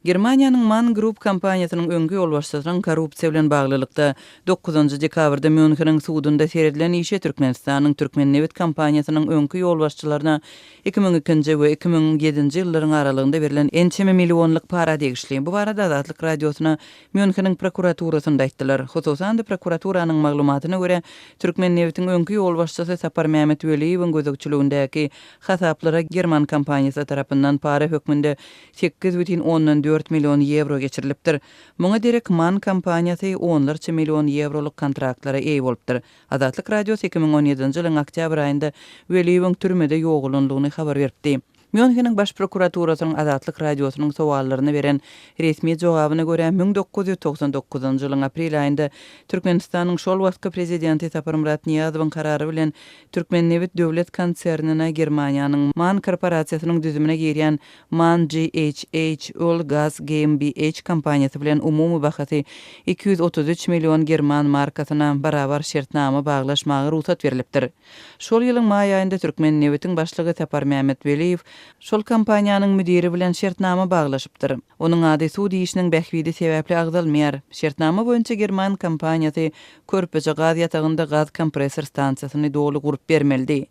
Germaniýanyň MAN Group kompaniýasynyň öňkü ýolbaşçysynyň korrupsiýa bilen baglylykda 9-njy dekabrda Müncheniň sudunda serilen işe Türkmenistanyň Türkmennewit kompaniýasynyň öňkü ýolbaşçylaryna 2002-nji we 2007-nji ýyllaryň aralygynda berilen ençeme millionlyk para degişli. Bu barada Azatlyk radiosyna Müncheniň prokuraturasynda aýtdylar. Hususan da prokuraturanyň maglumatyna görä Türkmennewitiň öňkü ýolbaşçysy Sapar Mehmet Weliýewiň gözegçiligindäki hasaplara German kompaniýasy tarapyndan para hökmünde 8,4 milyon euro geçirilipdir. Muňa derek MAN kompaniýasy onlarça milyon euroluk kontraktlara eýe bolupdyr. Azatlyk radiosu 2017-nji ýylyň oktyabr aýynda Weliýewiň türmede ýoğulanlygyny habar berdi. Müncheniň baş prokuraturasynyň Azatlyk radiosynyň sowallaryna beren resmi jogabyna görä 1999-njy ýylyň aprel aýynda Türkmenistanyň şol wagtky prezidenti Sapar Murat Niýazowyň karary bilen Türkmennewit döwlet konsernine Germaniýanyň MAN korporasiýasynyň düzümine girýän MAN GmbH Öl Gaz GmbH kompaniýasy bilen umumy bahasy 233 milyon german markasyna barabar şertnama baglaşmagy ruhsat berilipdir. Şol ýylyň maý aýynda Türkmennewitiň başlygy Sapar Mehmet Weliýew şol kompaniýanyň müdiri bilen şertnama baglaşypdyr. Onuň ady suw diýişiniň bähwidi sebäpli agdalmaýar. Şertnama boýunça German kompaniýasy Körpeje gaz ýatagynda gaz kompressor stansiýasyny dogly gurup bermeldi.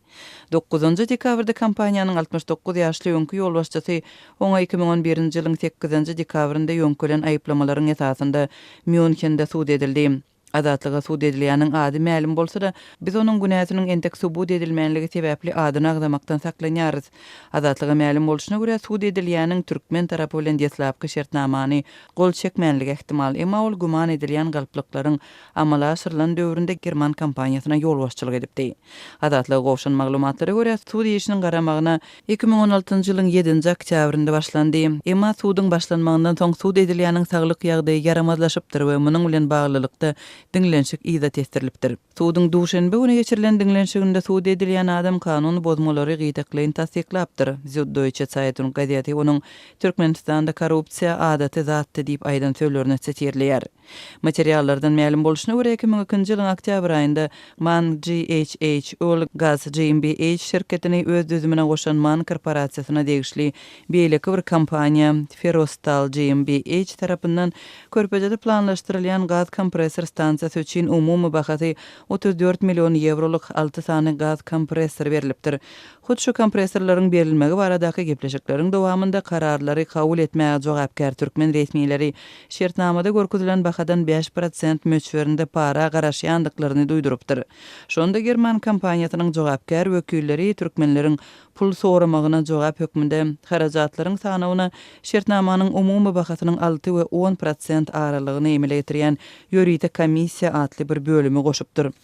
9-njy dekabrda kompaniýanyň 69 ýaşly öňkü ýolbaşçysy oňa 2011-nji ýylyň 8-nji dekabrynda ýönkelen aýplamalaryň esasynda Münchende sud edildi. Azatlyga sud edilýäniň ady ma'lum bolsa da biz onuň günäsiniň entek subut edilmänligi sebäpli adyny agdamakdan saklanýarys. Azatlyga ma'lum bolşyna görä sud edilýäniň türkmen tarapy bilen deslapky şertnamany gol çekmänligi ihtimal, emma ol guman edilýän galplyklaryň amala aşyrylan döwründe German kompaniýasyna ýolbaşçylyk edipdi. Azatlyga gowşan maglumatlary görä sud işiniň garamagyna 2016-njy ýylyň 7-nji oktýabrynda başlandy. Emma sudyň başlanmagyndan soň sud edilýäniň saglyk ýagdaýy yaramazlaşypdyr we munyň bilen baglylykda dinlenşik izat etdirilipdir. Sudyň duşenbe güni geçirilen dinlenşiginde sud edilýän adam kanuny bozmalary gyýdaklaryny tasdiklapdyr. Deutsche Zeitung gazeti onuň Türkmenistanda korrupsiýa adaty zatdy diýip aýdan söýlerini setirleýär. Materiallardan ma'lum bolşyna görä 2002-nji ýylyň oktyabr aýynda MAN GmbH Öl Gaz GmbH şirketini öz düzümine goşan MAN korporasiýasyna degişli beýleki bir kompaniýa Ferrostal GmbH tarapyndan Körpejede planlaşdyrylýan gaz kompressor stansiýasy üçin umumy bahasy 34 milyon euroluk 6 sany gaz kompressor berilipdir. Hut şu kompressorlaryň berilmegi baradaky gepleşikleriň dowamında kararlary kabul etmäge jogapkär türkmen resmiýetleri şertnamada görkezülen bahadan 5% möçberinde para garaşýandyklaryny duýdurupdyr. Şonda German kompaniýasynyň jogapkär wekilleri türkmenleriň pul soramagyna jogap hökmünde harajatlaryň sanawyna şertnamanyň umumy bahasynyň 6 we 10% aralygyny emele getirýän ýöriýte komissiýa atly bir bölümi goşupdyr.